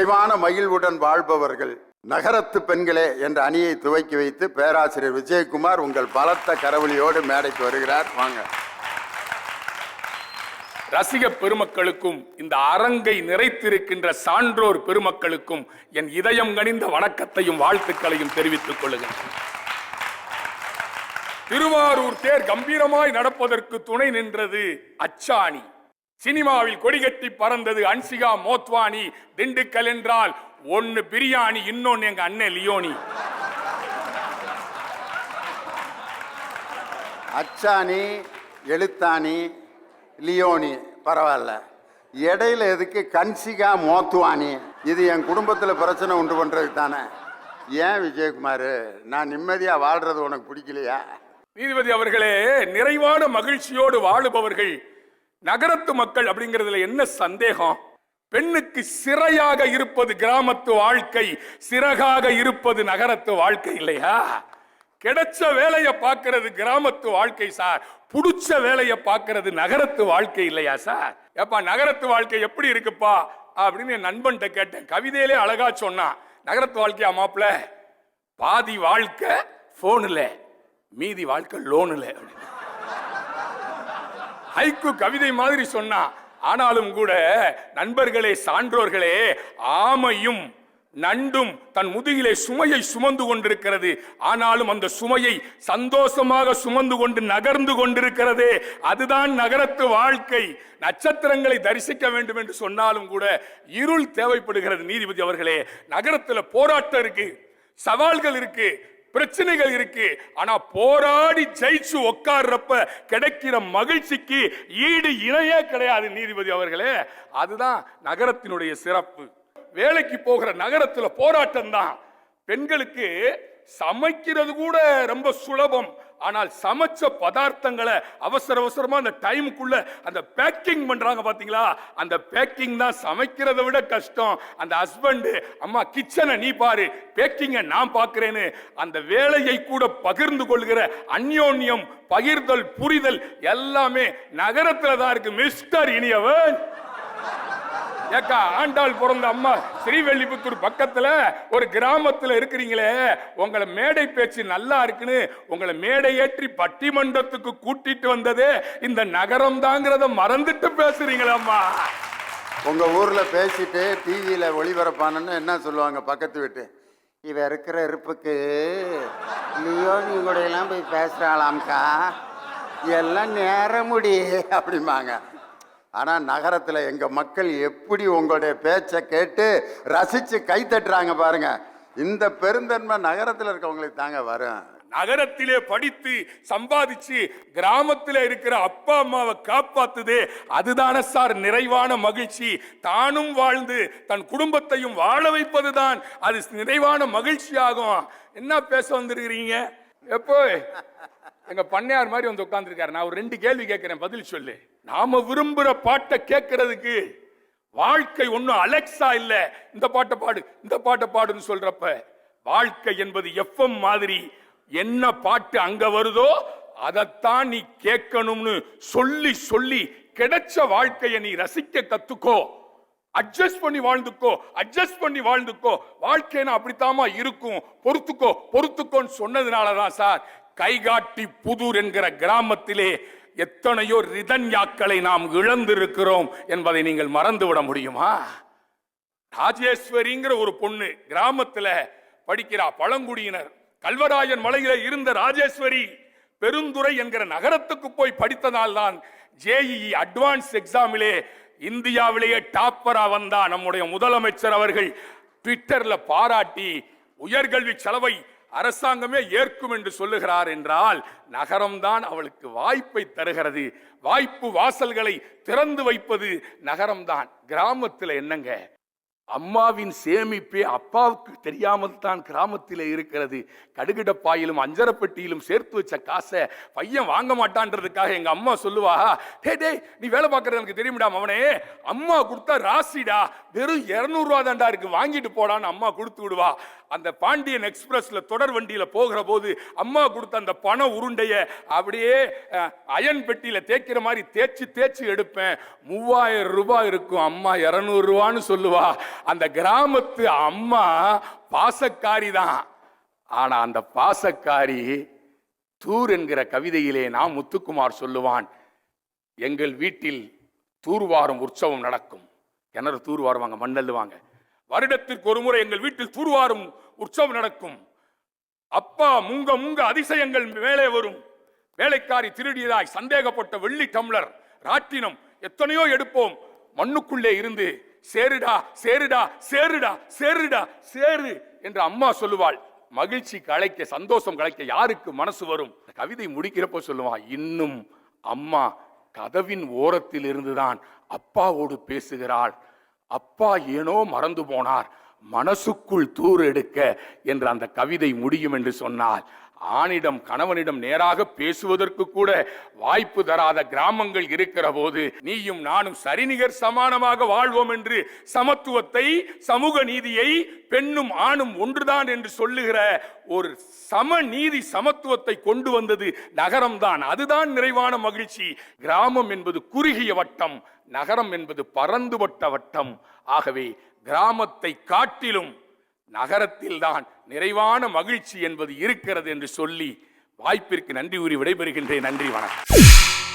நிறைவான மகிழ்வுடன் வாழ்பவர்கள் நகரத்து பெண்களே என்ற அணியை துவக்கி வைத்து பேராசிரியர் விஜயகுமார் உங்கள் பலத்த கரவொலியோடு மேடைக்கு வருகிறார். வாங்க. ரசிக பெருமக்களுக்கும் இந்த அரங்கை நிறைத்திருக்கின்ற சான்றோர் பெருமக்களுக்கும் என் இதயம் கனிந்த வணக்கத்தையும் வாழ்த்துக்களையும் தெரிவித்துக் கொள்ளுகிறேன். திருவாரூர் தேர் கம்பீரமாய் நடப்பதற்கு துணை நின்றது அச்சாணி. சினிமாவில் கொடிகட்டி பறந்தது அன்சிகா மோத்வானி. திண்டுக்கல் என்றால் ஒன்னு பிரியாணி, இன்னொன்னு எங்க அண்ணன் லியோனி. அச்சாணி, எழுத்தாணி, லியோனி பரவாயில்ல. இடையில எதுக்கு கன்சிகா மோத்வானி? இது என் குடும்பத்தில் பிரச்சனை உண்டு பண்றதுக்கு தானே. ஏன் விஜயகுமார், நான் நிம்மதியா வாழ்றது உனக்கு பிடிக்கலையா? நீதிபதி அவர்களே, நிறைவான மகிழ்ச்சியோடு வாழுபவர்கள் நகரத்து மக்கள் அப்படிங்கிறதுல என்ன சந்தேகம்? பெண்ணுக்கு சிறையாக இருப்பது கிராமத்து வாழ்க்கை, சிறகாக இருப்பது நகரத்து வாழ்க்கை இல்லையா? கிடைச்ச வேலையை பார்க்கிறது கிராமத்து வாழ்க்கை சார், புடிச்ச வேலையை பார்க்கிறது நகரத்து வாழ்க்கை இல்லையா சார்? ஏப்பா நகரத்து வாழ்க்கை எப்படி இருக்குப்பா அப்படின்னு என் நண்பன்கிட்ட கேட்டேன். கவிதையிலே அழகா சொன்னான். நகரத்து வாழ்க்கையா மாப்பிள்ள? பாதி வாழ்க்கை போன்ல, மீதி வாழ்க்கை லோன்ல. ஹைக்கு கவிதை மாதிரி சொன்னா. ஆனாலும் கூட நண்பர்களே, சான்றோர்களே, ஆமையும் நண்டும் தன் முதுகிலே சுமையை சுமந்து கொண்டிருக்கிறது. ஆனாலும் அந்த சுமையை சந்தோஷமாக சுமந்து கொண்டு நகர்ந்து கொண்டிருக்கிறதே, அதுதான் நகரத்து வாழ்க்கை. நட்சத்திரங்களை தரிசிக்க வேண்டும் என்று சொன்னாலும் கூட இருள் தேவைப்படுகிறது. நீதிபதி அவர்களே, நகரத்துல போராட்டம் இருக்கு, சவால்கள் இருக்கு, பிரச்சனைகள் இருக்கு. ஆனா போராடி ஜெயிச்சு உட்கார்றப்ப கிடைக்கிற மகிழ்ச்சிக்கு ஈடு இணையே கிடையாது. நீதிபதி அவர்களே, அதுதான் நகரத்தினுடைய சிறப்பு. வேலைக்கு போகிற நகரத்துல போராட்டம் தான். பெண்களுக்கு சமைக்கிறது கூட ரொம்ப சுலபம். ஆனால் சமைச்ச பதார்த்தங்களை அவசர அவசரமா அந்த டைமுக்குள்ள அந்த பேக்கிங் பண்றாங்க பாத்தீங்களா? அந்த பேக்கிங் தான் சமைக்கிறதை விட கஷ்டம். அந்த ஹஸ்பண்ட், அம்மா கிச்சனை நீ பாரு, பேக்கிங்க நான் பார்க்கிறேன்னு அந்த வேலையை கூட பகிர்ந்து கொள்கிற அந்யோன்யம், பகிர்தல், புரிதல் எல்லாமே நகரத்துல தான் இருக்கு. மிஸ்டர் இனியவன், ஏக்கா ஆண்டாள் பிறந்த அம்மா ஸ்ரீவெல்லிபுத்தூர் பக்கத்துல ஒரு கிராமத்துல இருக்கிறீங்களே, உங்களை மேடை பேச்சு நல்லா இருக்குன்னு உங்களை மேடை ஏற்றி பட்டிமன்றத்துக்கு கூட்டிட்டு வந்ததே இந்த நகரம் தாங்கிறத மறந்துட்டு பேசுறீங்களா? உங்க ஊர்ல பேசிட்டு டிவியில ஒளிபரப்பானன்னு என்ன சொல்லுவாங்க பக்கத்து வீட்டு? இவ இருக்கிற இருப்புக்கு லியோனி கூட எல்லாம் போய் பேசுறாளாம்க்கா, எல்லாம் நேர முடி அப்படிம்பாங்க. ஆனால் நகரத்தில் எங்கள் மக்கள் எப்படி உங்களுடைய பேச்சை கேட்டு ரசித்து கை தட்டுறாங்க பாருங்க. இந்த பெருந்தன்மை நகரத்தில் இருக்கவங்களுக்கு தாங்க வரும். நகரத்திலே படித்து சம்பாதிச்சு கிராமத்தில் இருக்கிற அப்பா அம்மாவை காப்பாத்துதே, அதுதான சார் நிறைவான மகிழ்ச்சி. தானும் வாழ்ந்து தன் குடும்பத்தையும் வாழ வைப்பதுதான் அது நிறைவான மகிழ்ச்சி ஆகும். என்ன பேச வந்திருக்கிறீங்க? எப்போ எங்க பண்ணையார் மாதிரி வந்து உட்கார்ந்துருக்காரு. நான் ஒரு 2 கேள்வி கேட்கிறேன், பதில் சொல்லு. நாம விரும்புற பாட்டை கேட்கறதுக்கு வாழ்க்கை ஒன்னும் அலெக்ஸா இல்ல. இந்த பாட்டை பாடு, இந்த பாட்டை பாடுன்னு சொல்றப்ப வாழ்க்கை என்பது எஃப்எம் மாதிரி. என்ன பாட்டு அங்க வருதோ அதைத்தான் நீ கேட்கணும்னு சொல்லி சொல்லி கிடைச்ச வாழ்க்கையை நீ ரசிக்க கத்துக்கோ. அட்ஜஸ்ட் பண்ணி வாழ்ந்துக்கோ, அட்ஜஸ்ட் பண்ணி வாழ்ந்துக்கோ. வாழ்க்கைனா அப்படித்தாமா இருக்கும், பொறுத்துக்கோ பொறுத்துக்கோன்னு சொன்னதுனாலதான் சார் கைகாட்டி புதூர் என்கிற கிராமத்திலே எத்தனையோ ரிதன்யாக்களை நாம் இழந்திருக்கிறோம் என்பதை நீங்கள் மறந்துவிட முடியுமா? ராஜேஸ்வரிங்கிற ஒரு பொண்ணு கிராமத்துல படிக்கிறா, பழங்குடியினர். கல்வராயன் மலையில இருந்த ராஜேஸ்வரி பெருந்துறை என்கிற நகரத்துக்கு போய் படித்ததால்தான் ஜேஇஇ அட்வான்ஸ் எக்ஸாமிலே இந்தியாவிலேயே டாப்பரா வந்தா. நம்முடைய முதலமைச்சர் அவர்கள் ட்விட்டர்ல பாராட்டி உயர்கல்வி செலவை அரசாங்கமே ஏற்கும் என்று சொல்லுகிறார் என்றால் நகரம்தான் அவளுக்கு வாய்ப்பை தருகிறது. வாய்ப்பு வாசல்களை திறந்து வைப்பது நகரம்தான். கிராமத்தில் என்னங்க, அம்மாவின் சேமிப்பே அப்பாவுக்கு தெரியாமல் தான் கிராமத்தில் இருக்கிறது. கடுகிடப்பாயிலும் அஞ்சரப்பட்டியிலும் சேர்த்து வச்ச காசை பையன் வாங்க மாட்டான்றதுக்காக எங்க அம்மா சொல்லுவா, டே நீ வேலை பார்க்கறது எனக்கு தெரியுமிடா அவனே, அம்மா கொடுத்தா ராசிடா, வெறும் 200 ரூபா தான்டா இருக்கு, வாங்கிட்டு போடான்னு அம்மா கொடுத்து விடுவா. அந்த பாண்டியன் எக்ஸ்பிரஸ்ல தொடர் வண்டியில போகிற போது அம்மா கொடுத்த அந்த பண உருண்டைய அப்படியே அயன் பெட்டியில தேய்க்கிற மாதிரி தேய்ச்சி தேய்ச்சி எடுப்பேன். 3000 ரூபாய் இருக்கும். அம்மா 200 ரூபான்னு சொல்லுவா. அந்த கிராமத்து அம்மா பாசக்காரி தான். ஆனா அந்த பாசக்காரி தூர் என்கிற கவிதையிலே நான் முத்துக்குமார் சொல்லுவான், எங்கள் வீட்டில் தூர்வாரும் உற்சவம் நடக்கும். கிணறு தூர்வாருவாங்க, மண்ணல்லுவாங்க. வருடத்திற்கு ஒரு முறை எங்கள் வீட்டில் தூர்வாரும் உற்சவம் நடக்கும். அப்பா முங்க முங்க அதிசயங்கள் மேலே வரும். வேலைக்காரி திருடியதாய் சந்தேகப்பட்ட வெள்ளி டம்ளர், ராட்டினம் எத்தனையோ எடுப்போம். மண்ணுக்குள்ளே இருந்து சேருடா சேருடா சேருடா சேருடா சேரு என்று அம்மா சொல்லுவாள். மகிழ்ச்சி கலைக்க, சந்தோஷம் கலைக்க யாருக்கு மனசு வரும்? கவிதை முடிக்கிறப்போ சொல்லுவான், இன்னும் அம்மா கதவின் ஓரத்தில் இருந்துதான் அப்பாவோடு பேசுகிறாள். அப்பா ஏனோ மறந்து போனார், மனசுக்குள் தூர் எடுக்க என்று அந்த கவிதை முடியும் என்று சொன்னால், ஆணிடம் கணவனிடம் நேராக பேசுவதற்கு கூட வாய்ப்பு தராத கிராமங்கள் இருக்கிற போது நீயும் நானும் சரிநிகர் சமானமாக வாழ்வோம் என்று சமத்துவத்தை, சமூக நீதியை, பெண்ணும் ஆணும் ஒன்றுதான் என்று சொல்லுகிற ஒரு சமநீதி சமத்துவத்தை கொண்டு வந்தது நகரம்தான். அதுதான் நிறைவான மகிழ்ச்சி. கிராமம் என்பது குறுகிய வட்டம், நகரம் என்பது பரந்துபட்ட வட்டம். ஆகவே கிராமத்தை காட்டிலும் நகரத்தில்தான் நிறைவான மகிழ்ச்சி என்பது இருக்கிறது என்று சொல்லி வாய்ப்பிற்கு நன்றி கூறி விடைபெறுகின்றேன். நன்றி, வணக்கம்.